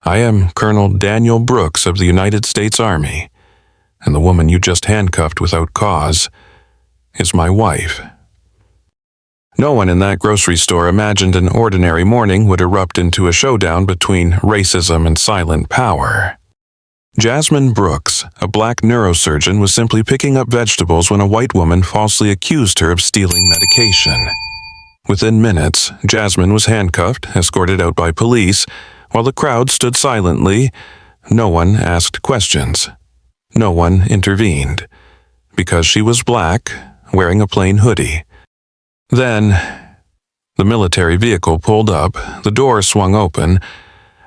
I am Colonel Daniel Brooks of the United States Army, and the woman you just handcuffed without cause is my wife." No one in that grocery store imagined an ordinary morning would erupt into a showdown between racism and silent power. Jasmine Brooks, a black neurosurgeon, was simply picking up vegetables when a white woman falsely accused her of stealing medication. Within minutes, Jasmine was handcuffed, escorted out by police, while the crowd stood silently. No one asked questions. No one intervened, because she was black, wearing a plain hoodie. Then, the military vehicle pulled up, the door swung open,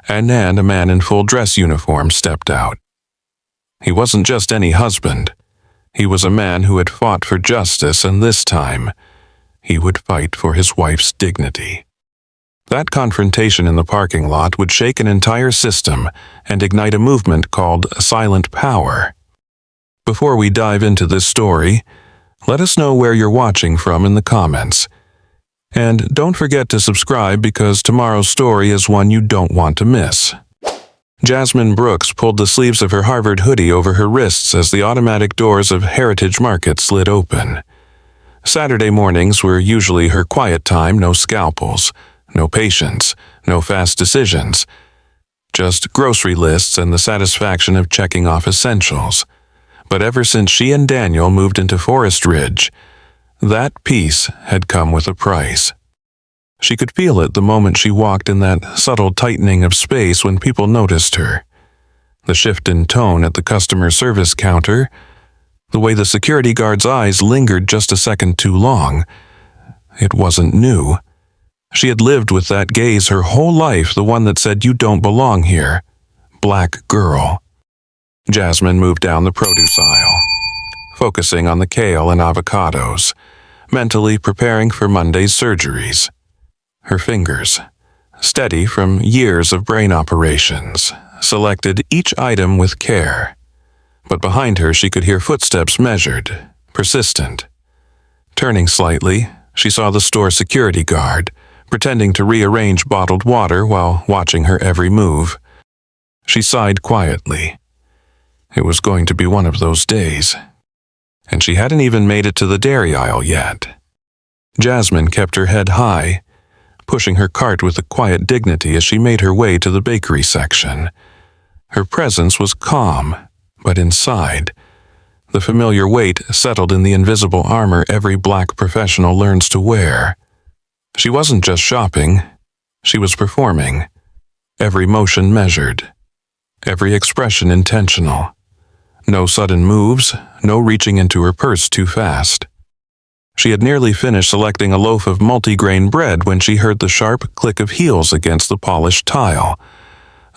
and a man in full dress uniform stepped out. He wasn't just any husband. He was a man who had fought for justice, and this time, he would fight for his wife's dignity. That confrontation in the parking lot would shake an entire system and ignite a movement called silent power. Before we dive into this story, let us know where you're watching from in the comments. And don't forget to subscribe because tomorrow's story is one you don't want to miss. Jasmine Brooks pulled the sleeves of her Harvard hoodie over her wrists as the automatic doors of Heritage Market slid open. Saturday mornings were usually her quiet time, no scalpels, no patience, no fast decisions. Just grocery lists and the satisfaction of checking off essentials. But ever since she and Daniel moved into Forest Ridge, that peace had come with a price. She could feel it the moment she walked in that subtle tightening of space when people noticed her. The shift in tone at the customer service counter, the way the security guard's eyes lingered just a second too long. It wasn't new. She had lived with that gaze her whole life, the one that said, "You don't belong here. Black girl." Jasmine moved down the produce aisle, focusing on the kale and avocados, mentally preparing for Monday's surgeries. Her fingers, steady from years of brain operations, selected each item with care. But behind her she could hear footsteps measured, persistent. Turning slightly, she saw the store security guard, pretending to rearrange bottled water while watching her every move. She sighed quietly. It was going to be one of those days. And she hadn't even made it to the dairy aisle yet. Jasmine kept her head high, pushing her cart with a quiet dignity as she made her way to the bakery section. Her presence was calm, but inside, the familiar weight settled in the invisible armor every black professional learns to wear. She wasn't just shopping, she was performing. Every motion measured, every expression intentional. No sudden moves, no reaching into her purse too fast. She had nearly finished selecting a loaf of multigrain bread when she heard the sharp click of heels against the polished tile.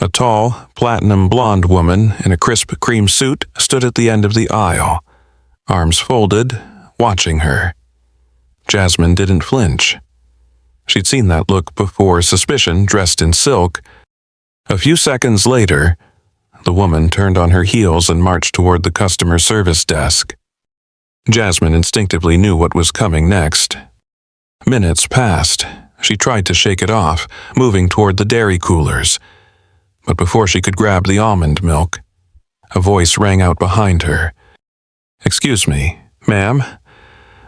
A tall, platinum blonde woman in a crisp cream suit stood at the end of the aisle, arms folded, watching her. Jasmine didn't flinch. She'd seen that look before, suspicion dressed in silk. A few seconds later, the woman turned on her heels and marched toward the customer service desk. Jasmine instinctively knew what was coming next. Minutes passed. She tried to shake it off, moving toward the dairy coolers. But before she could grab the almond milk, a voice rang out behind her. "Excuse me, ma'am.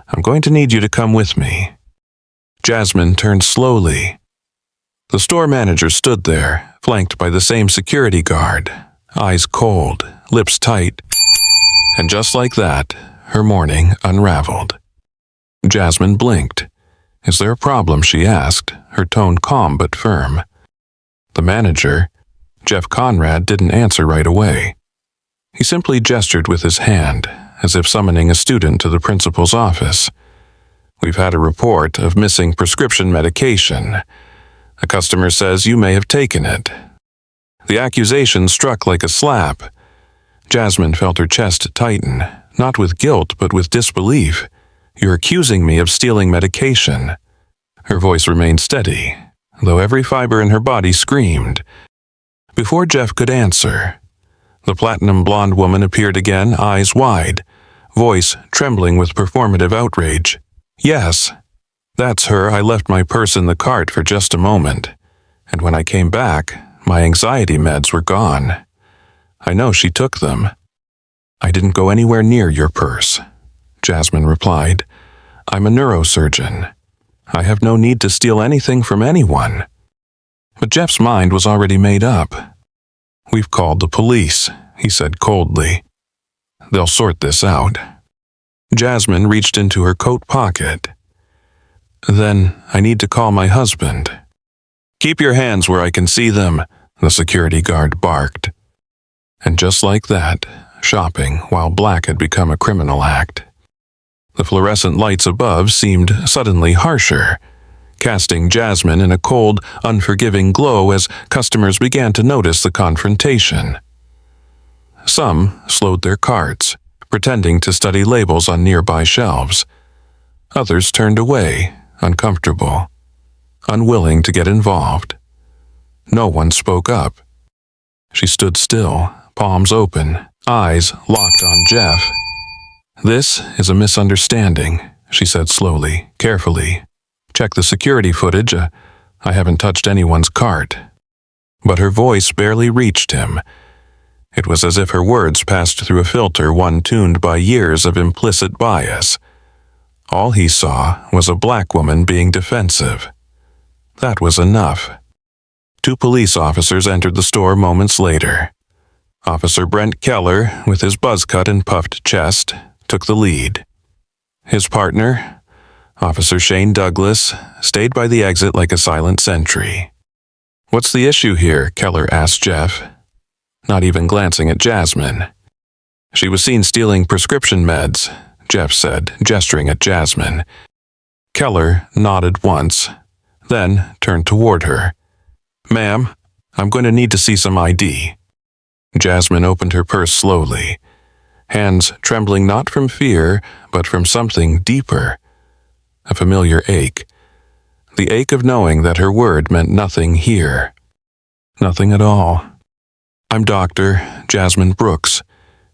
I'm going to need you to come with me." Jasmine turned slowly. The store manager stood there, flanked by the same security guard, eyes cold, lips tight. And just like that, her morning unraveled. Jasmine blinked. "Is there a problem?" she asked, her tone calm but firm. The manager, Jeff Conrad, didn't answer right away. He simply gestured with his hand, as if summoning a student to the principal's office. "We've had a report of missing prescription medication. A customer says you may have taken it." The accusation struck like a slap. Jasmine felt her chest tighten, not with guilt but with disbelief. "You're accusing me of stealing medication." Her voice remained steady, though every fiber in her body screamed. Before Jeff could answer, the platinum blonde woman appeared again, eyes wide, voice trembling with performative outrage. "Yes, that's her. I left my purse in the cart for just a moment, and when I came back, My anxiety meds were gone. I know she took them. I didn't go anywhere near your purse, Jasmine replied. I'm a neurosurgeon. I have no need to steal anything from anyone. But Jeff's mind was already made up. We've called the police, he said coldly. They'll sort this out. Jasmine reached into her coat pocket. Then I need to call my husband. Keep your hands where I can see them, the security guard barked. And just like that, shopping while black had become a criminal act. The fluorescent lights above seemed suddenly harsher, casting Jasmine in a cold, unforgiving glow as customers began to notice the confrontation. Some slowed their carts, pretending to study labels on nearby shelves. Others turned away, uncomfortable, unwilling to get involved. No one spoke up. She stood still, palms open, eyes locked on Jeff. This is a misunderstanding, she said slowly, carefully. Check the security footage. I haven't touched anyone's cart. But her voice barely reached him. It was as if her words passed through a filter one tuned by years of implicit bias. All he saw was a black woman being defensive. That was enough. 2 police officers entered the store moments later. Officer Brent Keller, with his buzz cut and puffed chest, took the lead. His partner, Officer Shane Douglas, stayed by the exit like a silent sentry. What's the issue here? Keller asked Jeff, not even glancing at Jasmine. She was seen stealing prescription meds, Jeff said, gesturing at Jasmine. Keller nodded once, then turned toward her. Ma'am, I'm going to need to see some ID. Jasmine opened her purse slowly, hands trembling not from fear, but from something deeper. A familiar ache. The ache of knowing that her word meant nothing here. Nothing at all. I'm Dr. Jasmine Brooks,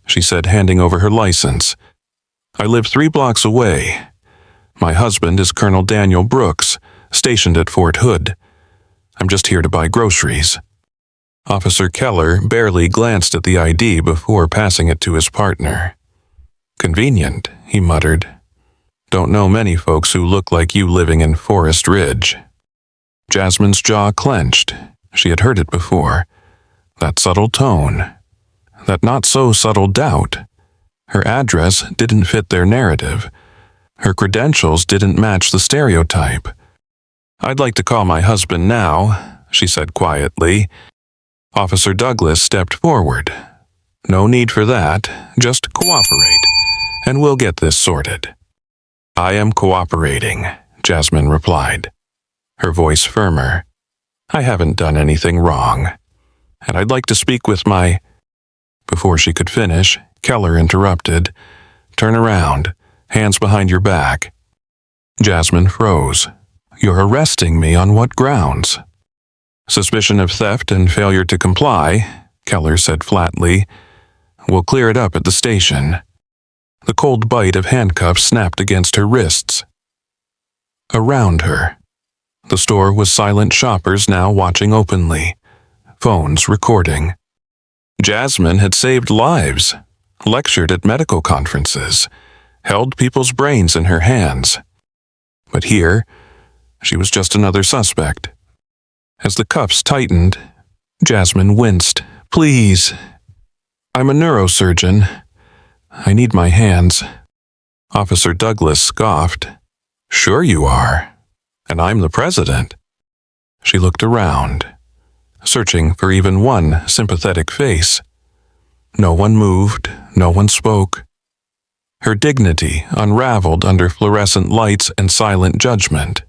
she said, handing over her license. I live 3 blocks away. My husband is Colonel Daniel Brooks, stationed at Fort Hood. I'm just here to buy groceries. Officer Keller barely glanced at the ID before passing it to his partner. Convenient, he muttered. Don't know many folks who look like you living in Forest Ridge. Jasmine's jaw clenched. She had heard it before. That subtle tone. That not-so-subtle doubt. Her address didn't fit their narrative. Her credentials didn't match the stereotype. I'd like to call my husband now, she said quietly. Officer Douglas stepped forward. No need for that. Just cooperate, and we'll get this sorted. I am cooperating, Jasmine replied, her voice firmer. I haven't done anything wrong, and I'd like to speak with my... Before she could finish, Keller interrupted. Turn around, hands behind your back. Jasmine froze. You're arresting me on what grounds? Suspicion of theft and failure to comply, Keller said flatly. We'll clear it up at the station. The cold bite of handcuffs snapped against her wrists. Around her, the store was silent shoppers now watching openly, phones recording. Jasmine had saved lives, lectured at medical conferences, held people's brains in her hands. But here, she was just another suspect. As the cuffs tightened, Jasmine winced. Please. I'm a neurosurgeon. I need my hands. Officer Douglas scoffed. Sure you are. And I'm the president. She looked around, searching for even one sympathetic face. No one moved, no one spoke. Her dignity unraveled under fluorescent lights and silent judgment.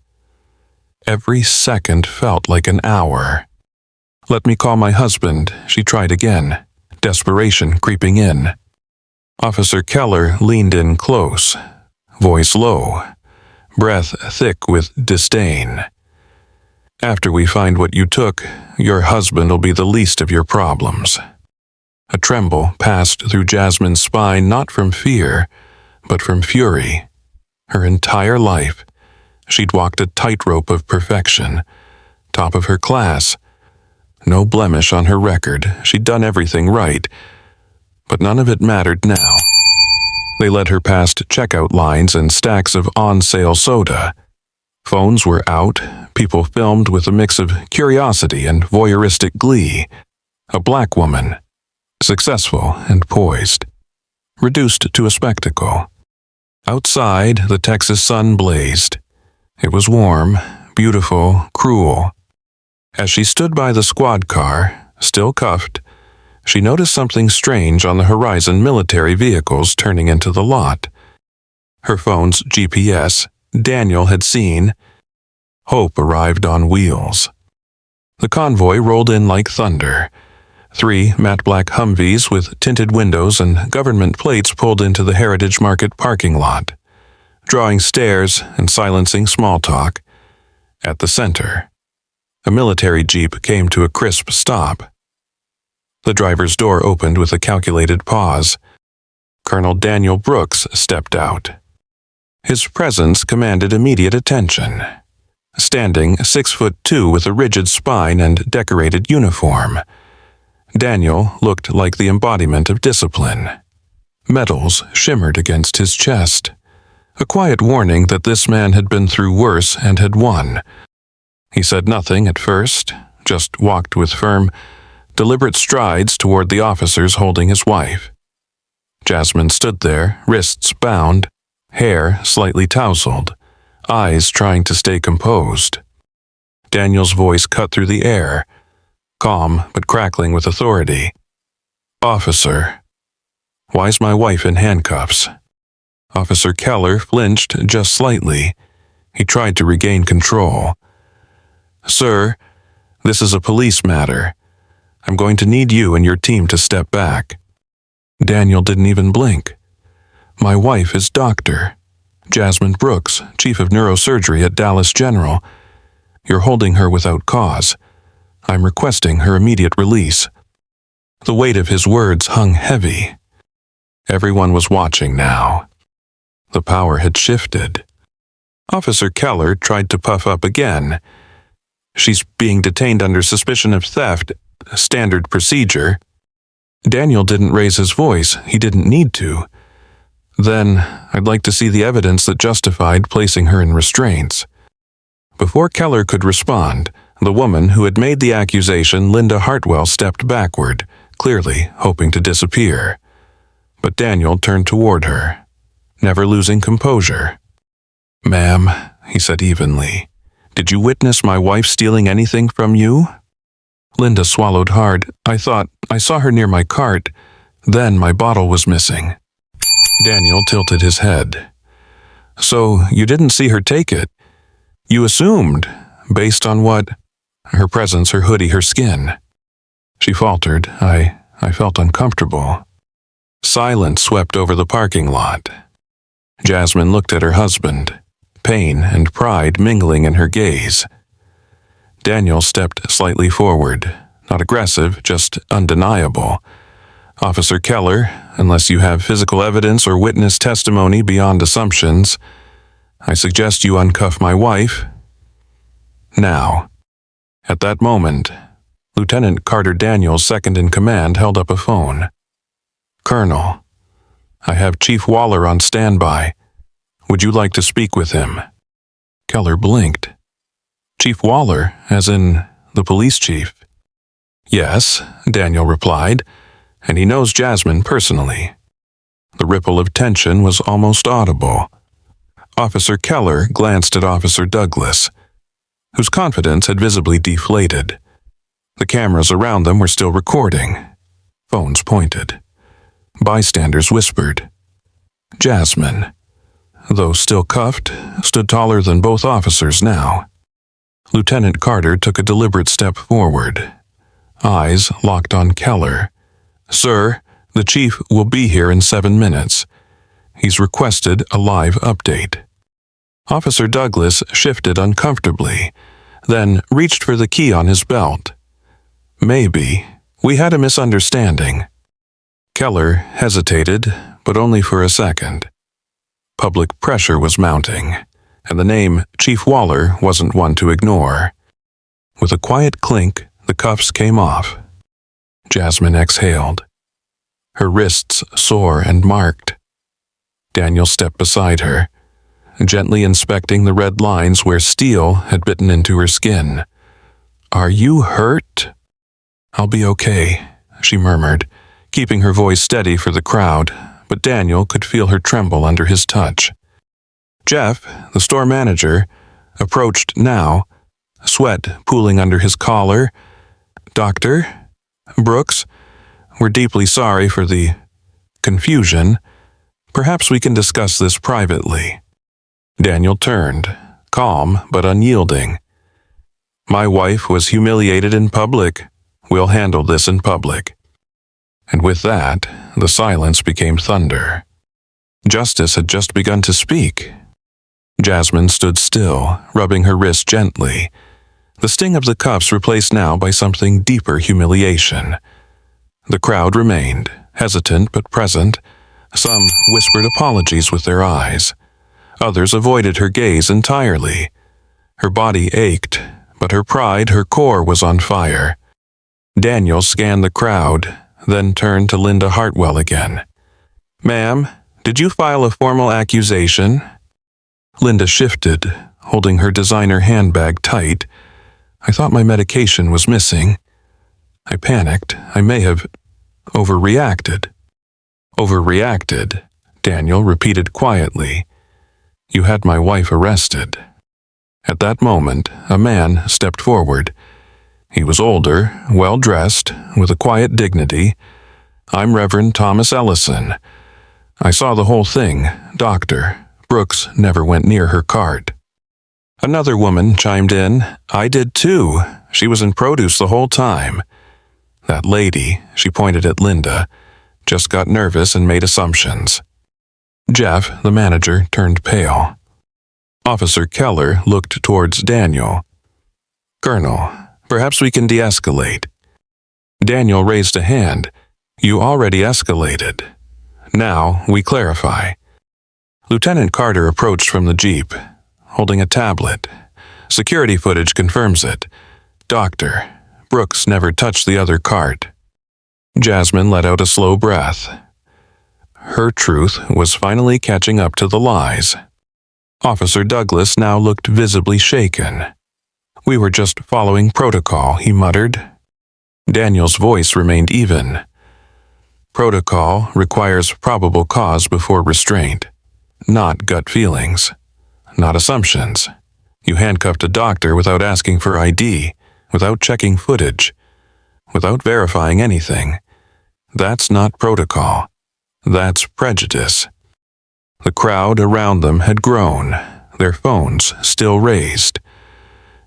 Every second felt like an hour. Let me call my husband, she tried again, desperation creeping in. Officer Keller leaned in close, voice low, breath thick with disdain. After we find what you took, your husband will be the least of your problems. A tremble passed through Jasmine's spine, not from fear, but from fury. Her entire life, she'd walked a tightrope of perfection, top of her class, No blemish on her record. She'd done everything right. But none of it mattered now. They led her past checkout lines and stacks of on-sale soda. Phones were out, people filmed with a mix of curiosity and voyeuristic glee. A black woman, successful and poised, reduced to a spectacle. Outside, the Texas sun blazed. It was warm, beautiful, cruel. As she stood by the squad car, still cuffed, she noticed something strange on the horizon: military vehicles turning into the lot. Her phone's GPS, Daniel had seen. Hope arrived on wheels. The convoy rolled in like thunder. 3 matte black Humvees with tinted windows and government plates pulled into the Heritage Market parking lot, drawing stares and silencing small talk. At the center, a military jeep came to a crisp stop. The driver's door opened with a calculated pause. Colonel Daniel Brooks stepped out. His presence commanded immediate attention. Standing 6'2" with a rigid spine and decorated uniform, Daniel looked like the embodiment of discipline. Medals shimmered against his chest, a quiet warning that this man had been through worse and had won. He said nothing at first, just walked with firm, deliberate strides toward the officers holding his wife. Jasmine stood there, wrists bound, hair slightly tousled, eyes trying to stay composed. Daniel's voice cut through the air, calm but crackling with authority. "Officer, why's my wife in handcuffs?" Officer Keller flinched just slightly. He tried to regain control. "Sir, this is a police matter. I'm going to need you and your team to step back." Daniel didn't even blink. "My wife is Dr. Jasmine Brooks, Chief of Neurosurgery at Dallas General. You're holding her without cause. I'm requesting her immediate release." The weight of his words hung heavy. Everyone was watching now. The power had shifted. Officer Keller tried to puff up again. "She's being detained under suspicion of theft. Standard procedure." Daniel didn't raise his voice. He didn't need to. "Then I'd like to see the evidence that justified placing her in restraints." Before Keller could respond, the woman who had made the accusation, Linda Hartwell, stepped backward, clearly hoping to disappear. But Daniel turned toward her, never losing composure. "Ma'am," he said evenly, "did you witness my wife stealing anything from you?" Linda swallowed hard. I saw her near my cart. Then my bottle was missing." Daniel tilted his head. "So you didn't see her take it? You assumed, based on what? Her presence, her hoodie, her skin." She faltered. I felt uncomfortable. Silence swept over the parking lot. Jasmine looked at her husband, pain and pride mingling in her gaze. Daniel stepped slightly forward, not aggressive, just undeniable. "Officer Keller, unless you have physical evidence or witness testimony beyond assumptions, I suggest you uncuff my wife now." At that moment, Lieutenant Carter Daniels, second in command, held up a phone. "Colonel, I have Chief Waller on standby. Would you like to speak with him?" Keller blinked. "Chief Waller, as in the police chief?" "Yes," Daniel replied, "and he knows Jasmine personally." The ripple of tension was almost audible. Officer Keller glanced at Officer Douglas, whose confidence had visibly deflated. The cameras around them were still recording. Phones pointed. Bystanders whispered. Jasmine, though still cuffed, stood taller than both officers now. Lieutenant Carter took a deliberate step forward. Eyes locked on Keller. "Sir, the chief will be here in 7 minutes. He's requested a live update." Officer Douglas shifted uncomfortably, then reached for the key on his belt. "Maybe we had a misunderstanding." Keller hesitated, but only for a second. Public pressure was mounting, and the name Chief Waller wasn't one to ignore. With a quiet clink, The cuffs came off. Jasmine exhaled, her wrists sore and marked. Daniel stepped beside her, gently inspecting the red lines where steel had bitten into her skin. "Are you hurt?" "I'll be okay," she murmured, keeping her voice steady for the crowd, but Daniel could feel her tremble under his touch. Jeff, the store manager, approached now, sweat pooling under his collar. "Doctor Brooks, we're deeply sorry for the confusion. Perhaps we can discuss this privately." Daniel turned, calm but unyielding. "My wife was humiliated in public. We'll handle this in public." And with that, the silence became thunder. Justice had just begun to speak. Jasmine stood still, rubbing her wrist gently, the sting of the cuffs replaced now by something deeper humiliation. The crowd remained, hesitant but present. Some whispered apologies with their eyes. Others avoided her gaze entirely. Her body ached, but her pride, her core was on fire. Daniel scanned the crowd, then turned to Linda Hartwell again. "Ma'am, did you file a formal accusation?" Linda shifted, holding her designer handbag tight. "I thought my medication was missing. I panicked. I may have overreacted." "Overreacted," Daniel repeated quietly. "You had my wife arrested." At that moment, a man stepped forward. He was older, well-dressed, with a quiet dignity. "I'm Reverend Thomas Ellison. I saw the whole thing, Doctor. Brooks never went near her cart." Another woman chimed in. "I did too. She was in produce the whole time." That lady, she pointed at Linda, just got nervous and made assumptions. Jeff, the manager, turned pale. Officer Keller looked towards Daniel. "Colonel, perhaps we can de-escalate." Daniel raised a hand. "You already escalated. Now we clarify." Lieutenant Carter approached from the jeep, holding a tablet. "Security footage confirms it. Doctor, Brooks never touched the other cart." Jasmine let out a slow breath. Her truth was finally catching up to the lies. Officer Douglas now looked visibly shaken. "We were just following protocol," he muttered. Daniel's voice remained even. "Protocol requires probable cause before restraint, not gut feelings, not assumptions. You handcuffed a doctor without asking for ID, without checking footage, without verifying anything. That's not protocol. That's prejudice." The crowd around them had grown, their phones still raised.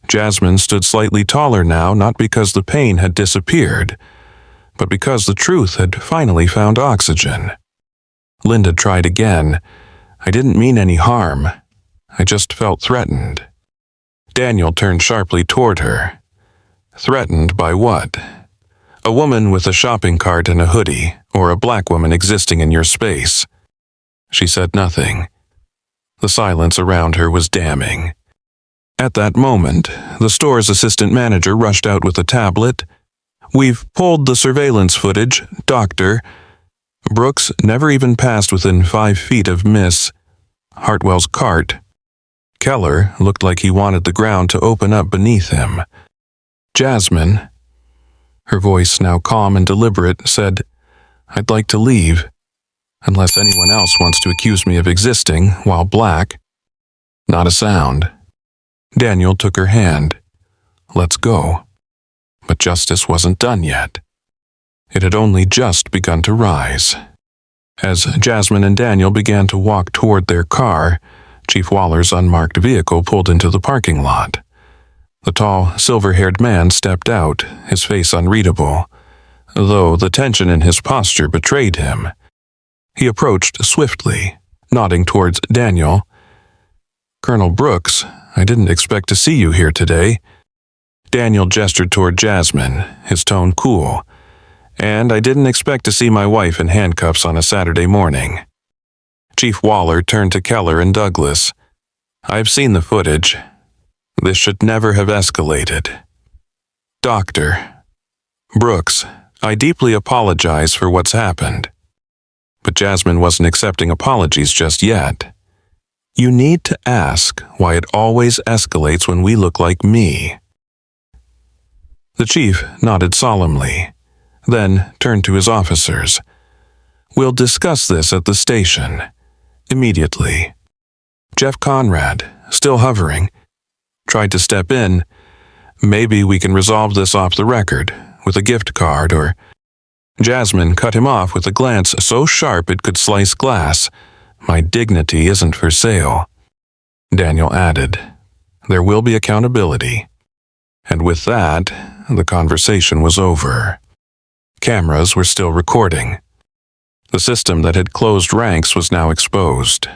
Jasmine stood slightly taller now, not because the pain had disappeared, but because the truth had finally found oxygen. Linda tried again. "I didn't mean any harm. I just felt threatened." Daniel turned sharply toward her. "Threatened by what? A woman with a shopping cart and a hoodie, or a black woman existing in your space?" She said nothing. The silence around her was damning. At that moment, the store's assistant manager rushed out with a tablet. "We've pulled the surveillance footage, Doctor. Brooks never even passed within 5 feet of Miss Hartwell's cart." Keller looked like he wanted the ground to open up beneath him. "Jasmine," her voice now calm and deliberate, said, "I'd like to leave, unless anyone else wants to accuse me of existing while black." Not a sound. Daniel took her hand. "Let's go." But justice wasn't done yet. It had only just begun to rise. As Jasmine and Daniel began to walk toward their car, Chief Waller's unmarked vehicle pulled into the parking lot. The tall, silver-haired man stepped out, his face unreadable, though the tension in his posture betrayed him. He approached swiftly, nodding towards Daniel. "Colonel Brooks, I didn't expect to see you here today." Daniel gestured toward Jasmine, his tone cool. "And I didn't expect to see my wife in handcuffs on a Saturday morning." Chief Waller turned to Keller and Douglas. "I've seen the footage. This should never have escalated. Doctor, "Brooks, I deeply apologize for what's happened." But Jasmine wasn't accepting apologies just yet. "You need to ask why it always escalates when we look like me." The chief nodded solemnly, then turned to his officers. "We'll discuss this at the station. Immediately." Jeff Conrad, still hovering, tried to step in. "Maybe we can resolve this off the record, with a gift card or—" Jasmine cut him off with a glance so sharp it could slice glass. "My dignity isn't for sale." Daniel added, "There will be accountability." And with that, the conversation was over. Cameras were still recording. The system that had closed ranks was now exposed.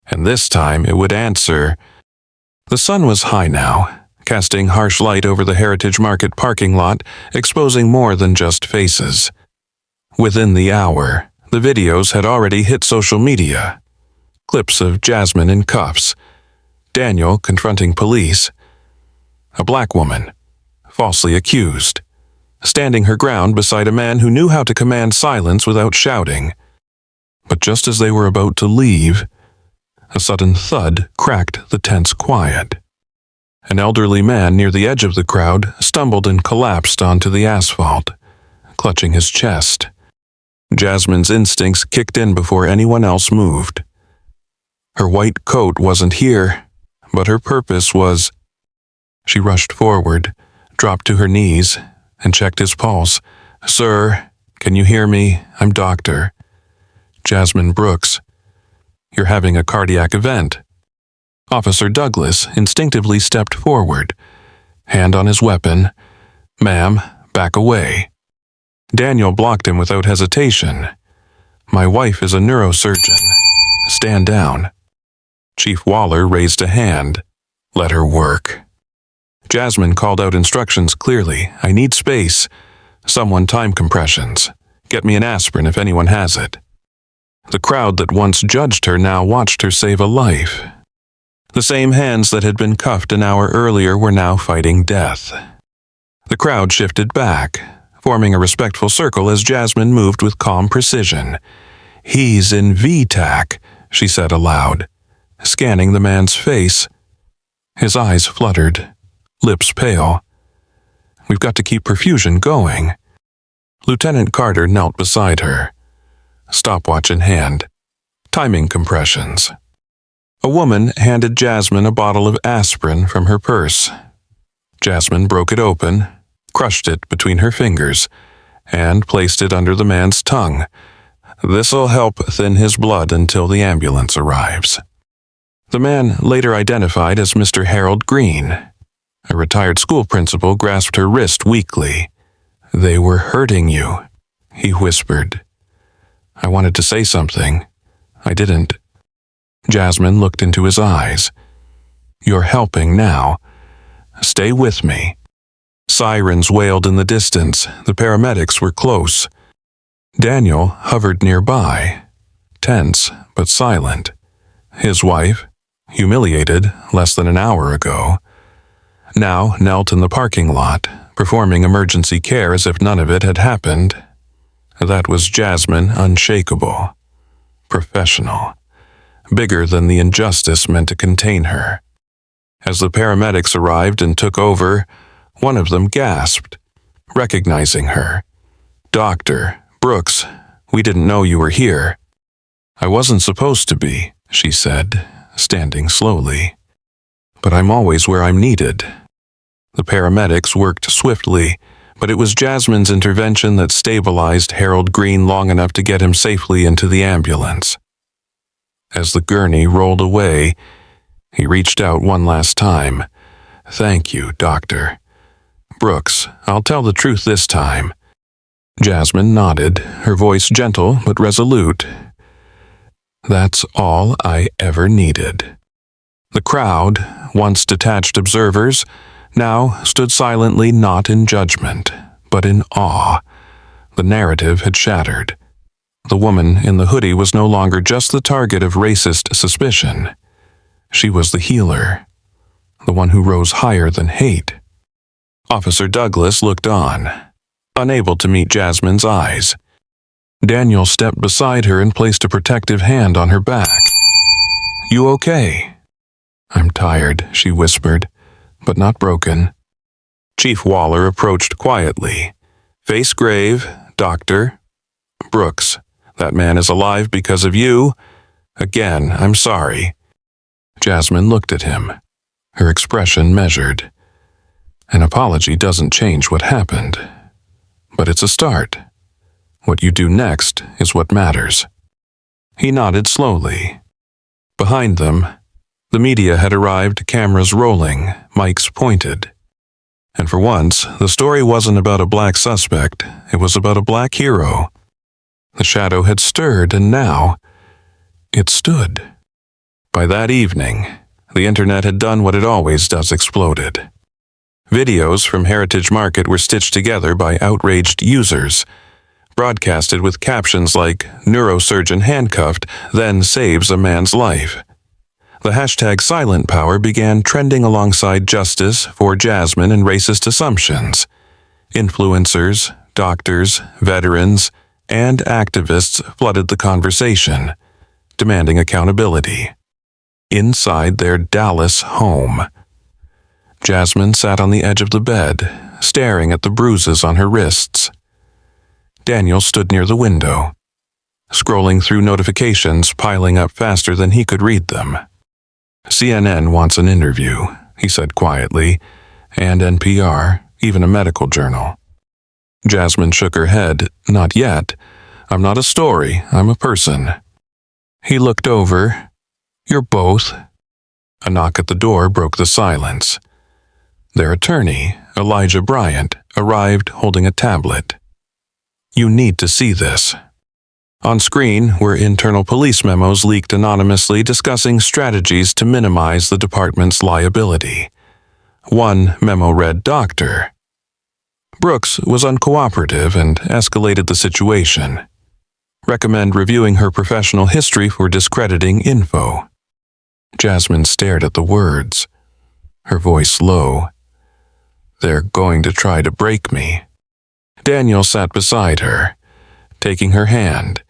And this time it would answer. The sun was high now, casting harsh light over the Heritage Market parking lot, exposing more than just faces. Within the hour, the videos had already hit social media. Clips of Jasmine in cuffs, Daniel confronting police, a black woman, falsely accused, standing her ground beside a man who knew how to command silence without shouting. But just as they were about to leave, a sudden thud cracked the tense quiet. An elderly man near the edge of the crowd stumbled and collapsed onto the asphalt, clutching his chest. Jasmine's instincts kicked in before anyone else moved. Her white coat wasn't here, but her purpose was. She rushed forward, dropped to her knees, and checked his pulse. "Sir, can you hear me? I'm Dr. Jasmine Brooks. You're having a cardiac event." Officer Douglas instinctively stepped forward, hand on his weapon. "Ma'am, back away." Daniel blocked him without hesitation. "My wife is a neurosurgeon. Stand down." Chief Waller raised a hand. "Let her work." Jasmine called out instructions clearly. "I need space. Someone time compressions. Get me an aspirin if anyone has it." The crowd that once judged her now watched her save a life. The same hands that had been cuffed an hour earlier were now fighting death. The crowd shifted back, forming a respectful circle as Jasmine moved with calm precision. "He's in VTAC," she said aloud, scanning the man's face. His eyes fluttered, lips pale. "We've got to keep perfusion going." Lieutenant Carter knelt beside her, stopwatch in hand, timing compressions. A woman handed Jasmine a bottle of aspirin from her purse. Jasmine broke it open, crushed it between her fingers, and placed it under the man's tongue. "This'll help thin his blood until the ambulance arrives." The man, later identified as Mr. Harold Green. A retired school principal grasped her wrist weakly. "They were hurting you," he whispered. "I wanted to say something. I didn't." Jasmine looked into his eyes. "You're helping now. Stay with me." Sirens wailed in the distance. The paramedics were close. Daniel hovered nearby, tense but silent. His wife, humiliated less than an hour ago, now knelt in the parking lot, performing emergency care as if none of it had happened. That was Jasmine, unshakable, professional, bigger than the injustice meant to contain her. As the paramedics arrived and took over, one of them gasped, recognizing her. "Dr. Brooks, we didn't know you were here." "I wasn't supposed to be," she said, standing slowly. "But I'm always where I'm needed." The paramedics worked swiftly, but it was Jasmine's intervention that stabilized Harold Green long enough to get him safely into the ambulance. As the gurney rolled away, he reached out one last time. "Thank you, Doctor. Brooks, I'll tell the truth this time." Jasmine nodded, her voice gentle but resolute. "That's all I ever needed." The crowd, once detached observers, now stood silently, not in judgment, but in awe. The narrative had shattered. The woman in the hoodie was no longer just the target of racist suspicion. She was the healer, the one who rose higher than hate. Officer Douglas looked on, unable to meet Jasmine's eyes. Daniel stepped beside her and placed a protective hand on her back. "You okay?" "I'm tired," she whispered, "but not broken." Chief Waller approached quietly. "Face grave, Doctor. Brooks, that man is alive because of you. Again, I'm sorry." Jasmine looked at him, her expression measured. An apology doesn't change what happened, but it's a start. What you do next is what matters. He nodded slowly. Behind them, the media had arrived, cameras rolling, mics pointed. And for once, the story wasn't about a black suspect, it was about a black hero. The shadow had stirred, and now it stood. By that evening, the internet had done what it always does, exploded. Videos from Heritage Market were stitched together by outraged users, broadcasted with captions like, "Neurosurgeon handcuffed, then saves a man's life." The hashtag Silent Power began trending alongside justice for Jasmine and racist assumptions. Influencers, doctors, veterans, and activists flooded the conversation, demanding accountability. Inside their Dallas home, Jasmine sat on the edge of the bed, staring at the bruises on her wrists. Daniel stood near the window, scrolling through notifications piling up faster than he could read them. "CNN wants an interview," he said quietly, "and NPR, even a medical journal." Jasmine shook her head. "Not yet. I'm not a story, I'm a person." He looked over. "You're both." A knock at the door broke the silence. Their attorney, Elijah Bryant, arrived holding a tablet. "You need to see this." On screen were internal police memos leaked anonymously discussing strategies to minimize the department's liability. One memo read, "Doctor." Brooks was uncooperative and escalated the situation. "Recommend reviewing her professional history for discrediting info." Jasmine stared at the words, her voice low. "They're going to try to break me." Daniel sat beside her, taking her hand.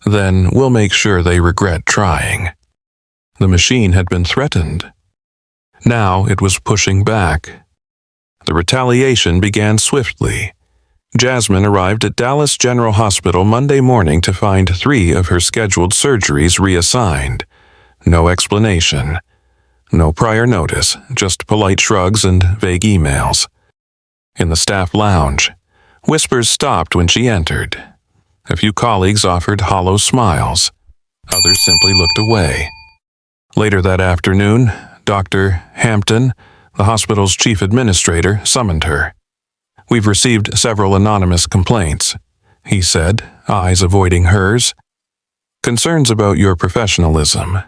"Then we'll make sure they regret trying." The machine had been threatened. Now it was pushing back. The retaliation began swiftly. Jasmine arrived at Dallas General Hospital Monday morning to find 3 of her scheduled surgeries reassigned. No explanation. No prior notice, just polite shrugs and vague emails. In the staff lounge, whispers stopped when she entered. A few colleagues offered hollow smiles. Others simply looked away. Later that afternoon, Dr. Hampton, the hospital's chief administrator, summoned her. "We've received several anonymous complaints," he said, eyes avoiding hers. "Concerns about your professionalism.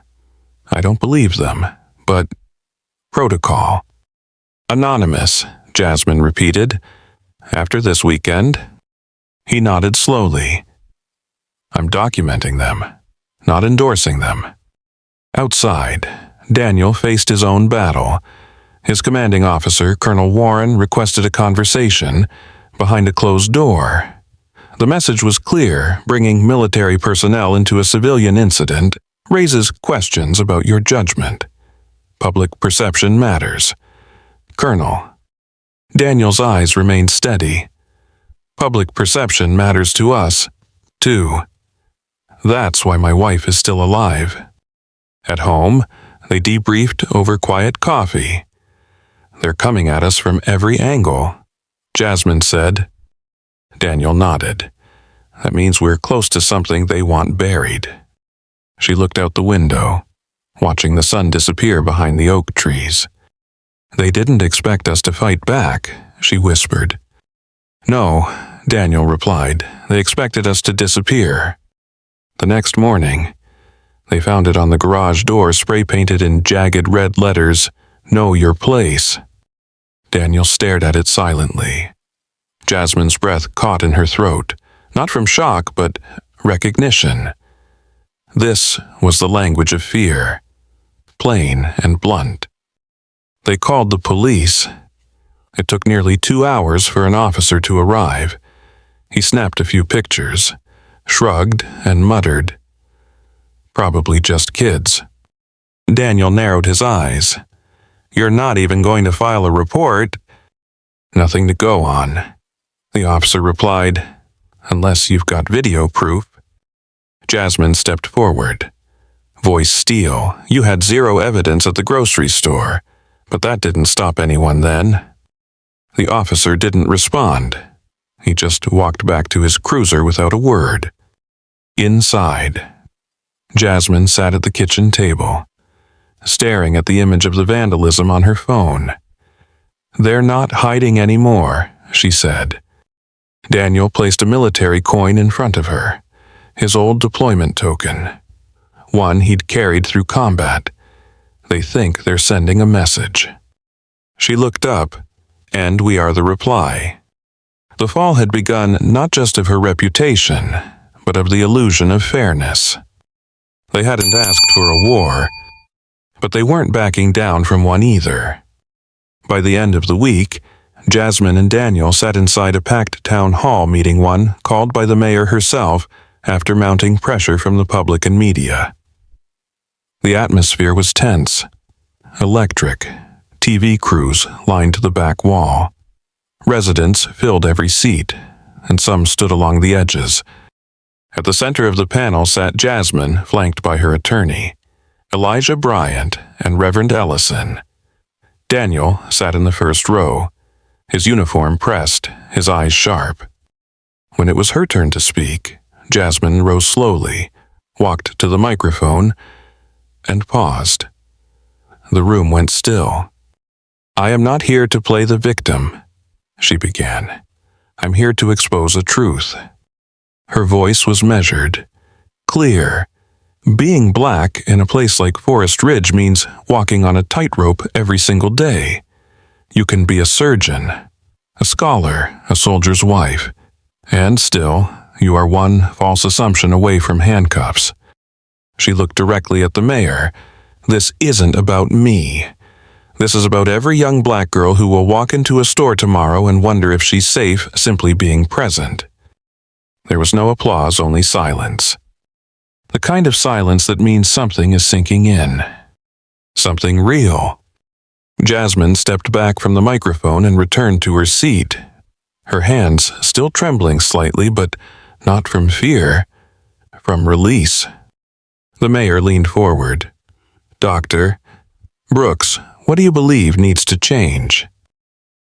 I don't believe them, but protocol." "Anonymous," Jasmine repeated. "After this weekend?" He nodded slowly. "I'm documenting them, not endorsing them." Outside, Daniel faced his own battle. His commanding officer, Colonel Warren, requested a conversation behind a closed door. The message was clear: bringing military personnel into a civilian incident raises questions about your judgment. Public perception matters. "Colonel." Daniel's eyes remained steady. "Public perception matters to us, too. That's why my wife is still alive." At home, they debriefed over quiet coffee. "They're coming at us from every angle," Jasmine said. Daniel nodded. "That means we're close to something they want buried." She looked out the window, watching the sun disappear behind the oak trees. "They didn't expect us to fight back," she whispered. "No," Daniel replied. "They expected us to disappear." The next morning, they found it on the garage door, spray-painted in jagged red letters, "Know your place." Daniel stared at it silently. Jasmine's breath caught in her throat, not from shock, but recognition. This was the language of fear, plain and blunt. "They called the police." It took nearly 2 hours for an officer to arrive. He snapped a few pictures, shrugged, and muttered, "Probably just kids." Daniel narrowed his eyes. "You're not even going to file a report?" "Nothing to go on," the officer replied, "unless you've got video proof." Jasmine stepped forward. Voice steel. "You had zero evidence at the grocery store, but that didn't stop anyone then." The officer didn't respond. He just walked back to his cruiser without a word. Inside, Jasmine sat at the kitchen table, staring at the image of the vandalism on her phone. "They're not hiding anymore," she said. Daniel placed a military coin in front of her, his old deployment token, one he'd carried through combat. "They think they're sending a message." She looked up, and we are the reply. The fall had begun not just of her reputation, but of the illusion of fairness. They hadn't asked for a war, but they weren't backing down from one either. By the end of the week, Jasmine and Daniel sat inside a packed town hall meeting, one called by the mayor herself after mounting pressure from the public and media. The atmosphere was tense, electric. TV crews lined the back wall. Residents filled every seat, and some stood along the edges. At the center of the panel sat Jasmine, flanked by her attorney, Elijah Bryant, and Reverend Ellison. Daniel sat in the first row, his uniform pressed, his eyes sharp. When it was her turn to speak, Jasmine rose slowly, walked to the microphone, and paused. The room went still. "I am not here to play the victim," she began. "I'm here to expose a truth." Her voice was measured, clear. Being black in a place like Forest Ridge means walking on a tightrope every single day. You can be a surgeon, a scholar, a soldier's wife, and still, you are one false assumption away from handcuffs. She looked directly at the mayor. "This isn't about me. This is about every young black girl who will walk into a store tomorrow and wonder if she's safe simply being present." There was no applause, only silence. The kind of silence that means something is sinking in. Something real. Jasmine stepped back from the microphone and returned to her seat, her hands still trembling slightly, but not from fear, from release. The mayor leaned forward. "Dr. Brooks, what do you believe needs to change?"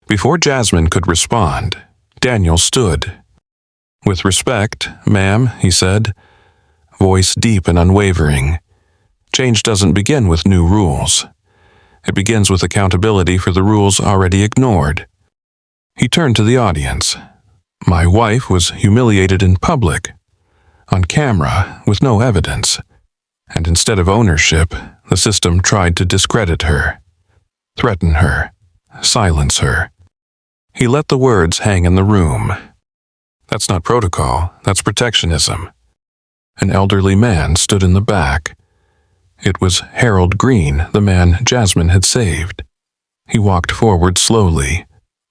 Before Jasmine could respond, Daniel stood. "With respect, ma'am," he said, voice deep and unwavering. "Change doesn't begin with new rules. It begins with accountability for the rules already ignored." He turned to the audience. "My wife was humiliated in public, on camera, with no evidence. And instead of ownership, the system tried to discredit her, threaten her, silence her." He let the words hang in the room. "That's not protocol, that's protectionism." An elderly man stood in the back. It was Harold Green, the man Jasmine had saved. He walked forward slowly,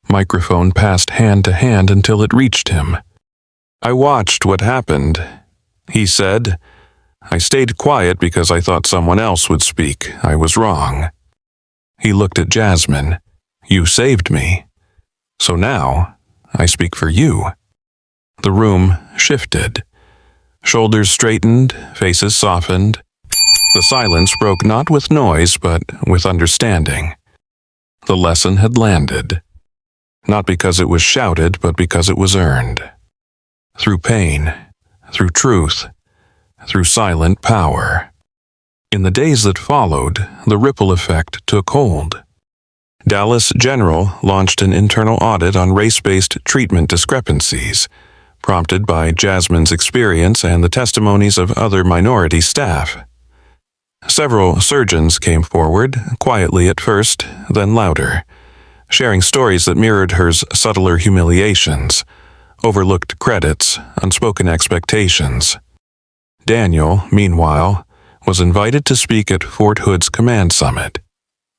microphone passed hand to hand until it reached him. "I watched what happened," he said. "I stayed quiet because I thought someone else would speak. I was wrong." He looked at Jasmine. "You saved me. So now, I speak for you." The room shifted. Shoulders straightened, faces softened. The silence broke not with noise, but with understanding. The lesson had landed. Not because it was shouted, but because it was earned. Through pain, through truth, through silent power. In the days that followed, the ripple effect took hold. Dallas General launched an internal audit on race-based treatment discrepancies, prompted by Jasmine's experience and the testimonies of other minority staff. Several surgeons came forward, quietly at first, then louder, sharing stories that mirrored her subtler humiliations, overlooked credits, unspoken expectations. Daniel, meanwhile, was invited to speak at Fort Hood's command summit.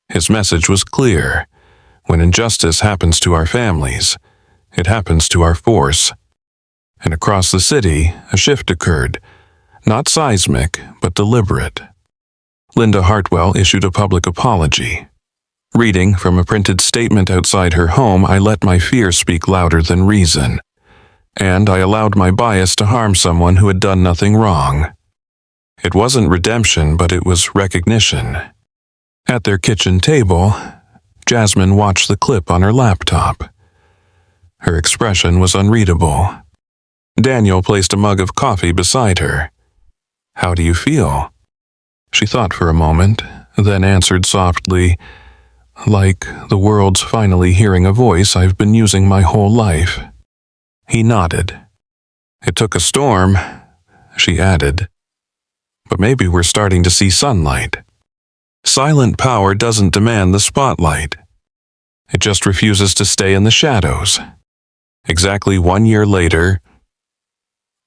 His message was clear. When injustice happens to our families, it happens to our force. And across the city, a shift occurred, not seismic, but deliberate. Linda Hartwell issued a public apology. Reading from a printed statement outside her home, I let my fear speak louder than reason, and I allowed my bias to harm someone who had done nothing wrong. It wasn't redemption, but it was recognition. At their kitchen table, Jasmine watched the clip on her laptop. Her expression was unreadable. Daniel placed a mug of coffee beside her. "How do you feel?" She thought for a moment, then answered softly, "Like the world's finally hearing a voice I've been using my whole life." He nodded. "It took a storm," she added. "But maybe we're starting to see sunlight. Silent power doesn't demand the spotlight. It just refuses to stay in the shadows." Exactly 1 year later,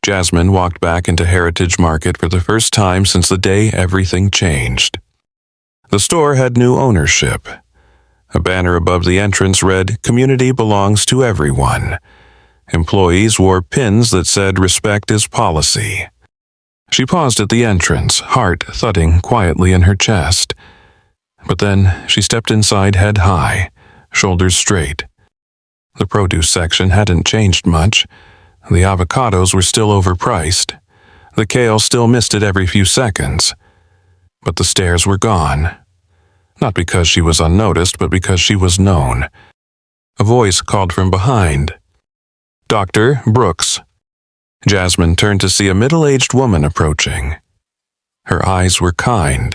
Jasmine walked back into Heritage Market for the first time since the day everything changed. The store had new ownership. A banner above the entrance read, "Community belongs to everyone." Employees wore pins that said, "Respect is policy." She paused at the entrance, heart thudding quietly in her chest. But then she stepped inside head high, shoulders straight. The produce section hadn't changed much. The avocados were still overpriced. The kale still missed it every few seconds. But the stares were gone. Not because she was unnoticed, but because she was known. A voice called from behind. "Dr. Brooks." Jasmine turned to see a middle-aged woman approaching. Her eyes were kind,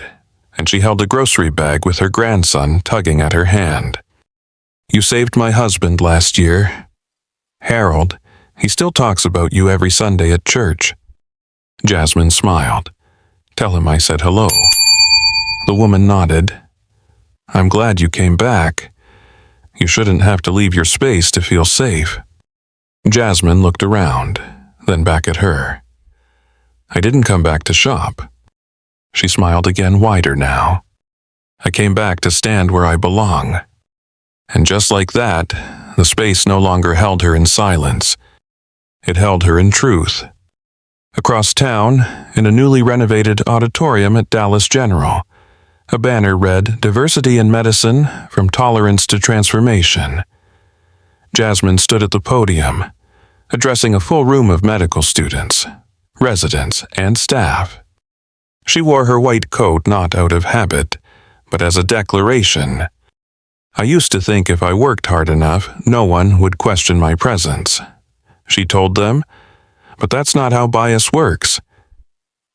and she held a grocery bag with her grandson tugging at her hand. "You saved my husband last year. Harold, he still talks about you every Sunday at church." Jasmine smiled. "Tell him I said hello." The woman nodded. "I'm glad you came back. You shouldn't have to leave your space to feel safe." Jasmine looked around, then back at her. "I didn't come back to shop." She smiled again, wider now. "I came back to stand where I belong." And just like that, the space no longer held her in silence. It held her in truth. Across town, in a newly renovated auditorium at Dallas General, a banner read, "Diversity in Medicine, from Tolerance to Transformation." Jasmine stood at the podium, addressing a full room of medical students, residents, and staff. She wore her white coat not out of habit, but as a declaration. "I used to think if I worked hard enough, no one would question my presence," she told them. "But that's not how bias works.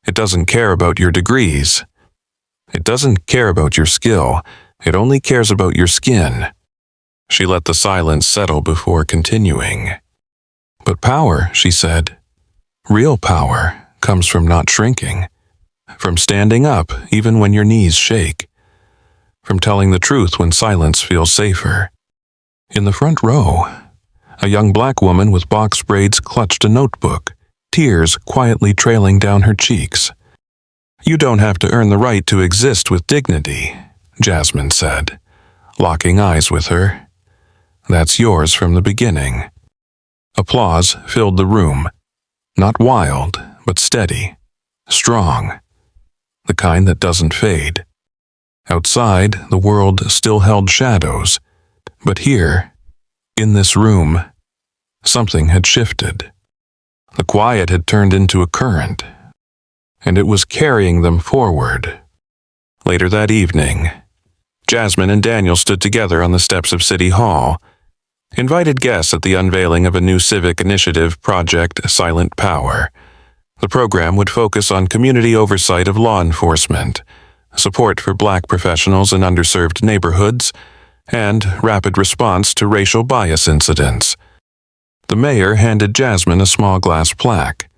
It doesn't care about your degrees. It doesn't care about your skill. It only cares about your skin." She let the silence settle before continuing. "But power," she said, "real power comes from not shrinking, from standing up even when your knees shake, from telling the truth when silence feels safer." In the front row, a young black woman with box braids clutched a notebook, tears quietly trailing down her cheeks. "You don't have to earn the right to exist with dignity," Jasmine said, locking eyes with her. "That's yours from the beginning." Applause filled the room. Not wild, but steady, strong, the kind that doesn't fade. Outside, the world still held shadows, but here, in this room, something had shifted. The quiet had turned into a current, and it was carrying them forward. Later that evening, Jasmine and Daniel stood together on the steps of City Hall, invited guests at the unveiling of a new civic initiative project, Silent Power. The program would focus on community oversight of law enforcement, support for Black professionals in underserved neighborhoods, and rapid response to racial bias incidents. The mayor handed Jasmine a small glass plaque.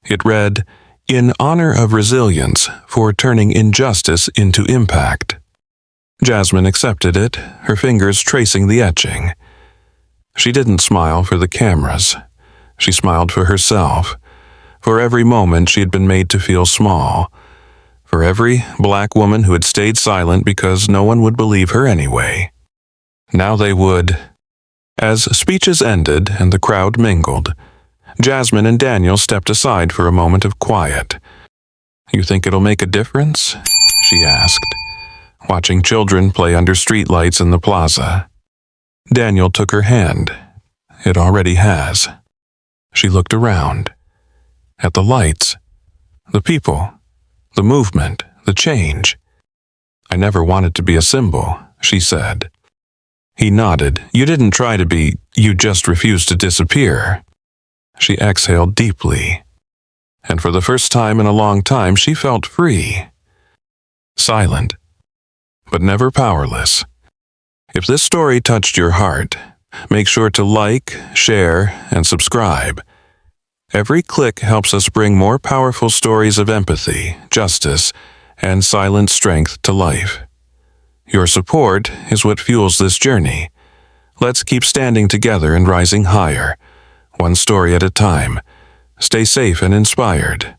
It read, "In honor of resilience for turning injustice into impact." Jasmine accepted it, her fingers tracing the etching. She didn't smile for the cameras. She smiled for herself, for every moment she had been made to feel small, for every Black woman who had stayed silent because no one would believe her anyway. Now they would. As speeches ended and the crowd mingled, Jasmine and Daniel stepped aside for a moment of quiet. "You think it'll make a difference?" she asked, watching children play under streetlights in the plaza. Daniel took her hand. "It already has." She looked around. At the lights, the people, the movement, the change. "I never wanted to be a symbol," she said. He nodded. "You didn't try to be, you just refused to disappear." She exhaled deeply, and for the first time in a long time she felt free. Silent, but never powerless. If this story touched your heart, make sure to like, share, and subscribe. Every click helps us bring more powerful stories of empathy, justice, and silent strength to life. Your support is what fuels this journey. Let's keep standing together and rising higher, one story at a time. Stay safe and inspired.